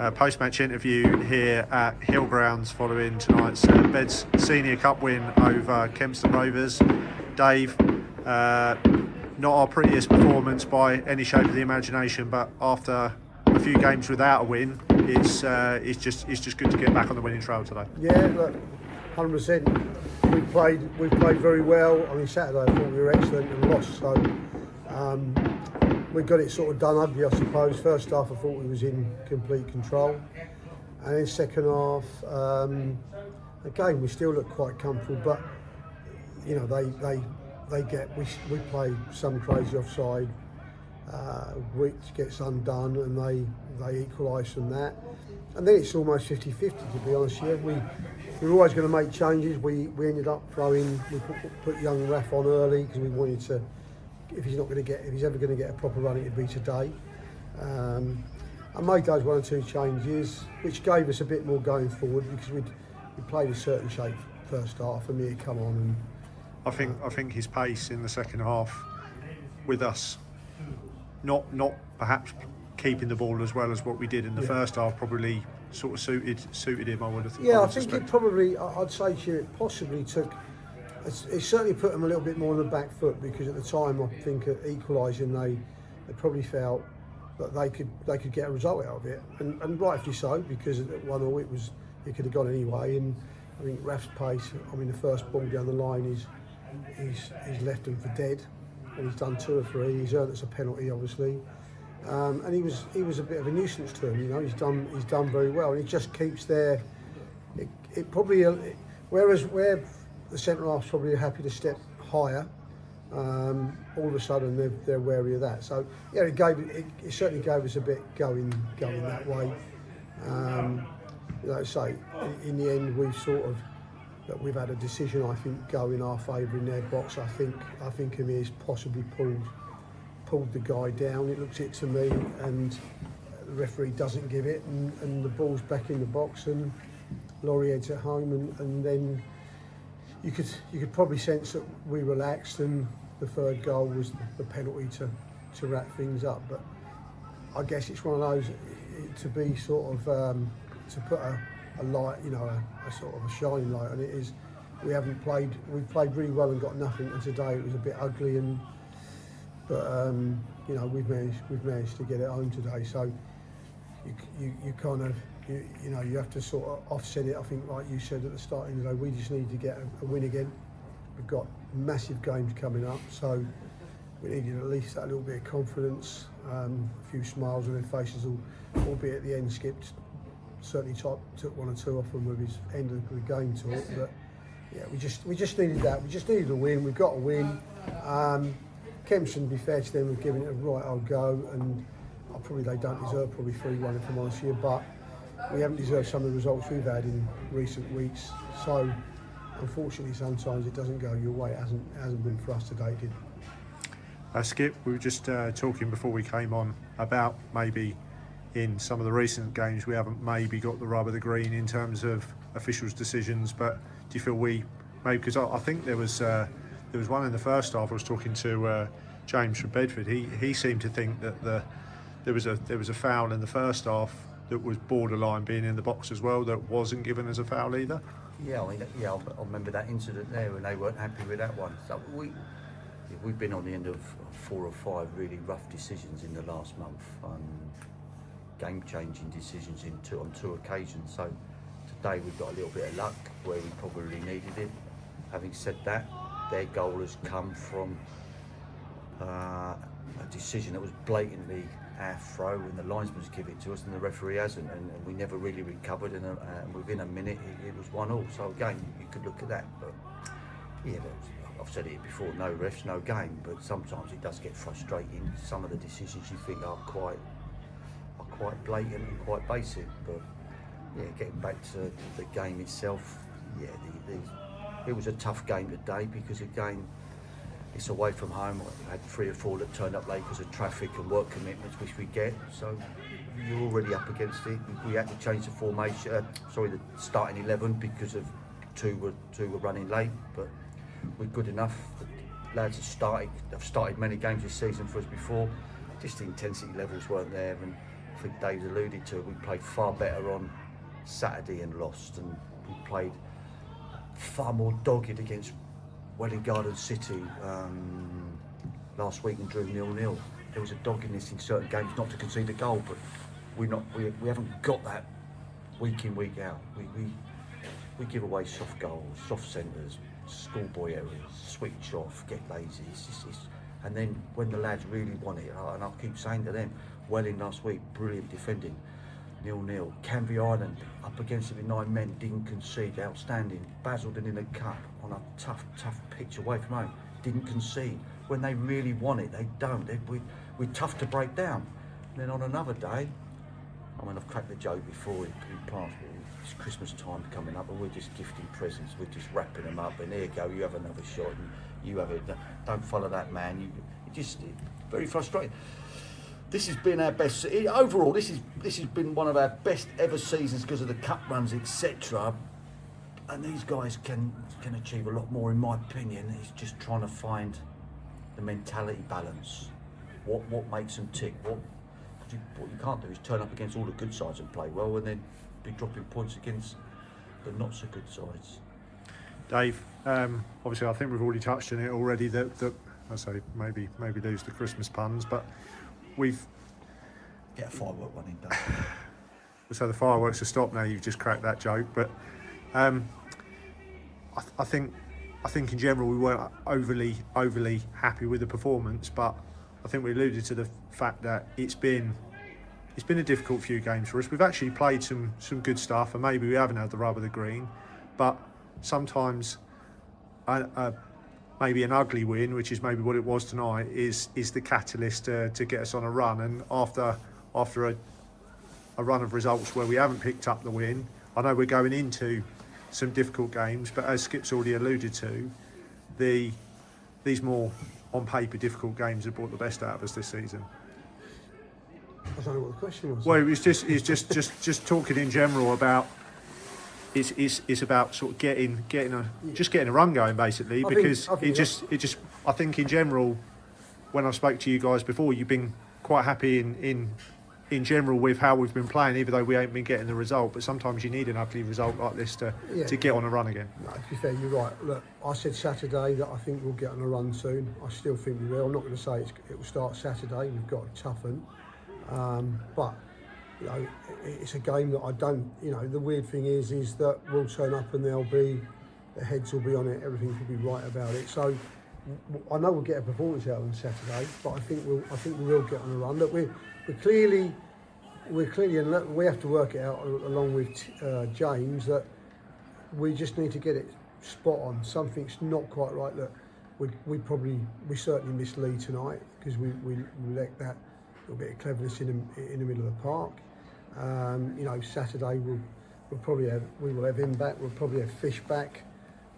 Post-match interview here at Hillgrounds following tonight's Beds Senior Cup win over Kempston Rovers. Dave, not our prettiest performance by any shape of the imagination, but after a few games without a win, it's just good to get back on the winning trail today. Yeah, look, 100%. We've played very well. I mean, Saturday I thought we were excellent and lost, so we got it sort of done ugly, I suppose. First half I thought we was in complete control, and then second half, again we still look quite comfortable, but you know we play some crazy offside, which gets undone, and they equalise from that, and then it's almost 50-50 to be honest. Yeah, we were always going to make changes. We ended up we put young Raf on early because we wanted to. If he's ever going to get a proper run, it'd be today. I made those one or two changes, which gave us a bit more going forward because we played a certain shape first half, and me to come on. And I think his pace in the second half, with us, not perhaps keeping the ball as well as what we did in the first half, probably sort of suited him. I would have. Yeah, I think it probably. I'd say to you, it possibly took. It certainly put them a little bit more on the back foot, because at the time I think at equalising they probably felt that they could get a result out of it, and rightfully so, because at 1-0 it could have gone anyway. And I think Raf's pace. I mean, the first ball down the line he's left them for dead, and he's done 2 or 3. He's earned us a penalty, obviously, and he was a bit of a nuisance to him. You know, he's done very well, and he just keeps there. It probably where the centre half's probably happy to step higher. All of a sudden they're wary of that. So yeah, it certainly gave us a bit going that way. Like I say, in the end we've had a decision, I think, go in our favour in their box. I think Amir's possibly pulled the guy down. It looks it to me, and the referee doesn't give it, and the ball's back in the box, and Laurie heads at home, and then. You could probably sense that we relaxed, and the third goal was the penalty to wrap things up. But I guess it's one of those to be sort of to put a light, you know, a sort of a shining light on it. Is we've played really well and got nothing, and today it was a bit ugly, but you know, we've managed to get it home today. So you kind of. You know, you have to sort of offset it. I think, like you said at the start of the day, we just need to get a win again. We've got massive games coming up, so we needed at least that little bit of confidence, a few smiles on their faces, albeit at the end skipped. Certainly took 1 or 2 off them with his end of the game talk, but yeah, we just needed that. We just needed a win. We've got a win. Kempston, to be fair to them, have given it a right old go, and they don't deserve probably 3-1 if I'm honest here, but we haven't deserved some of the results we've had in recent weeks. So unfortunately, sometimes it doesn't go your way. It hasn't been for us today, did it? Skip, we were just talking before we came on about maybe in some of the recent games we haven't maybe got the rub of the green in terms of officials' decisions, but do you feel we maybe, because I think there was one in the first half. I was talking to James from Bedford. He seemed to think that there was a foul in the first half that was borderline being in the box as well, that wasn't given as a foul either. Yeah, I remember that incident there, and they weren't happy with that one. So we've been on the end of 4 or 5 really rough decisions in the last month, game-changing decisions on 2 occasions. So today we've got a little bit of luck where we probably needed it. Having said that, their goal has come from a decision that was blatantly our throw, and the linesman's give it to us and the referee hasn't, and we never really recovered, and within a minute it was 1-1. So again, you could look at that, but yeah, I've said it before, no refs, no game, but sometimes it does get frustrating. Some of the decisions you think are quite blatant and quite basic, but yeah, getting back to the game itself, yeah, it was a tough game today, because again, it's away from home. I had 3 or 4 that turned up late because of traffic and work commitments, which we get. So you're already up against it. We had to change the formation, the starting 11, because of two were running late. But we're good enough. The lads have started many games this season for us before. Just the intensity levels weren't there, and I think Dave's alluded to, we played far better on Saturday and lost, and we played far more dogged against Welling Garden City last week and drew 0-0. There was a doggedness in certain games not to concede a goal, but we haven't got that week in, week out. We give away soft goals, soft centres, schoolboy errors, switch off, get lazy. And then when the lads really want it, and I'll keep saying to them, Welling last week, brilliant defending, 0-0. Canvey Island, up against it with 9 men, didn't concede, outstanding. Basildon in the cup, on a tough pitch away from home, didn't concede. When they really want it, they don't. We're tough to break down. And then on another day, I mean, I've cracked the joke before in past, it's Christmas time coming up, and we're just gifting presents, we're just wrapping them up, and here you go, you have another shot, and you have it, don't follow that man. It's very frustrating. This has been our best, overall, this has been one of our best ever seasons because of the cup runs, etc. And these guys can achieve a lot more, in my opinion. It's just trying to find the mentality balance. What makes them tick? What you can't do is turn up against all the good sides and play well, and then be dropping points against the not so good sides. Dave, obviously I think we've already touched on it already, that I say maybe lose the Christmas puns, but we've Get a firework one in, Dave. so the fireworks have stopped now. You've just cracked that joke, but I think in general we weren't overly happy with the performance, but I think we alluded to the fact that it's been a difficult few games for us. We've actually played some good stuff, and maybe we haven't had the rub of the green, but sometimes maybe an ugly win, which is maybe what it was tonight, is the catalyst to get us on a run. And after a run of results where we haven't picked up the win, I know we're going into some difficult games, but as Skip's already alluded to, these more on paper difficult games have brought the best out of us this season. I don't know what the question was. Well, it's just talking in general about it's about sort of getting a run going, basically, because I think in general, when I spoke to you guys before, you've been quite happy in general with how we've been playing, even though we ain't been getting the result. But sometimes you need an ugly result like this to get on a run again. No, to be fair, you're right. Look, I said Saturday that I think we'll get on a run soon. I still think we will. I'm not going to say it will start Saturday. We've got to toughen. But you know, it's a game that I don't. You know, the weird thing is that we'll turn up and the heads will be on it. Everything will be right about it. So I know we'll get a performance out on Saturday, but I think we will get on a run. Look, we're clearly, and we have to work it out along with James, that we just need to get it spot on. Something's not quite right. Look, we certainly missed Lee tonight because we let that little bit of cleverness in the middle of the park. You know, Saturday we will have him back. We'll probably have Fish back,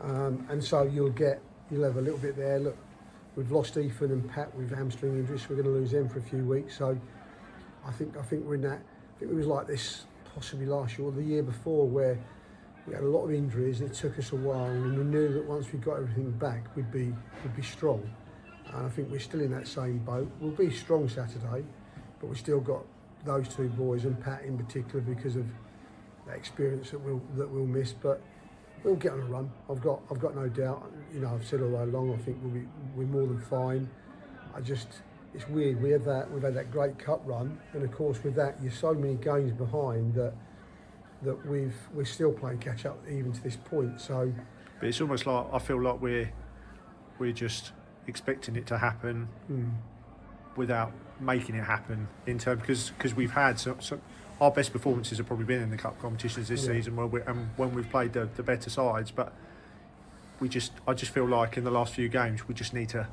and so you'll have a little bit there. Look, we've lost Ethan and Pat with hamstring injuries, so we're going to lose them for a few weeks. So I think we're in that. I think it was like this possibly last year or the year before, where we had a lot of injuries and it took us a while, and we knew that once we got everything back, we'd be strong. And I think we're still in that same boat. We'll be strong Saturday, but we've still got those two boys and Pat in particular because of that experience that we'll miss. But we'll get on a run. I've got no doubt. You know, I've said all along, I think we're more than fine. It's weird. We've had that great cup run, and of course with that you're so many games behind that we're still playing catch up even to this point. So, but it's almost like I feel like we're just expecting it to happen without making it happen. In terms because we've had some our best performances have probably been in the cup competitions this season, when we've played the better sides. But I just feel like in the last few games we just need to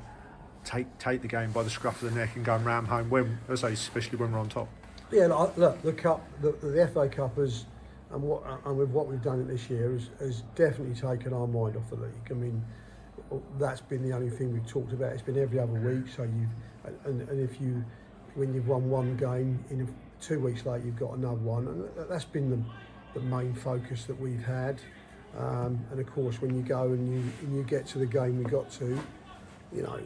take the game by the scruff of the neck and go and ram home when, as I say, especially when we're on top. Yeah, look, the cup, the FA Cup has, and with what we've done this year has definitely taken our mind off the league. I mean, that's been the only thing we've talked about. It's been every other week. So when you've won one game, 2 weeks later you've got another one, and that's been the main focus that we've had. And of course, when you go and you get to the game we got to, you know,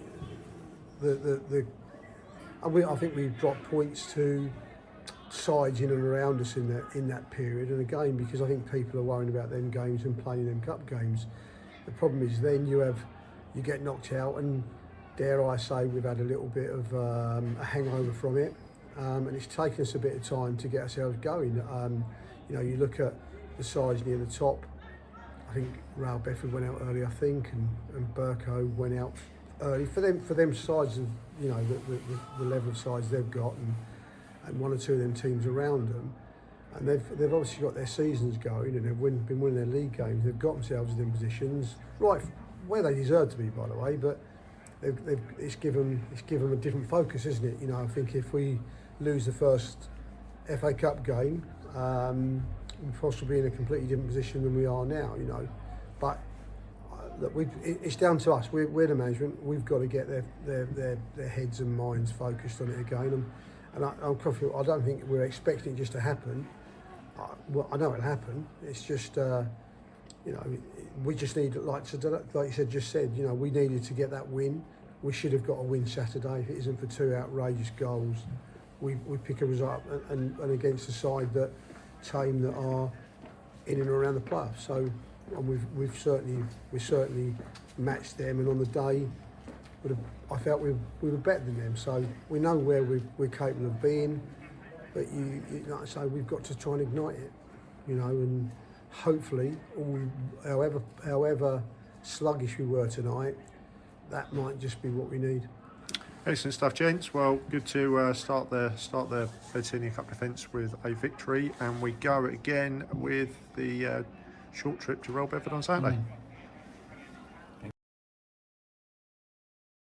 I think we dropped points to sides in and around us in that period. And again, because I think people are worrying about them games and playing them cup games, the problem is then you get knocked out, and dare I say we've had a little bit of a hangover from it, and it's taken us a bit of time to get ourselves going. You know, you look at the sides near the top. I think Rail Bedford went out early, I think, and Burko went out early. For them sides of, you know, the level of sides they've got, and one or two of them teams around them, and they've obviously got their seasons going, and they've been winning their league games. They've got themselves in positions right where they deserve to be, by the way. But it's given them a different focus, isn't it? You know, I think if we lose the first FA Cup game, we'll possibly be in a completely different position than we are now. You know, but look, it's down to us. We're the management. We've got to get their heads and minds focused on it again. And I'm confident. I don't think we're expecting it just to happen. Well, I know it'll happen. It's just, you know, we just need, like you said, you know, we needed to get that win. We should have got a win Saturday. If it isn't for two outrageous goals, we pick a result up and against a side team that are in and around the playoffs. So, and we certainly matched them. And on the day, I felt we were better than them. So we know where we're capable of being. But like I say, we've got to try and ignite it, you know, and hopefully, however sluggish we were tonight, that might just be what we need. Excellent stuff, gents. Well, good to start the Fed Senior Cup defence with a victory, and we go again with the short trip to Rail Bedford on Saturday.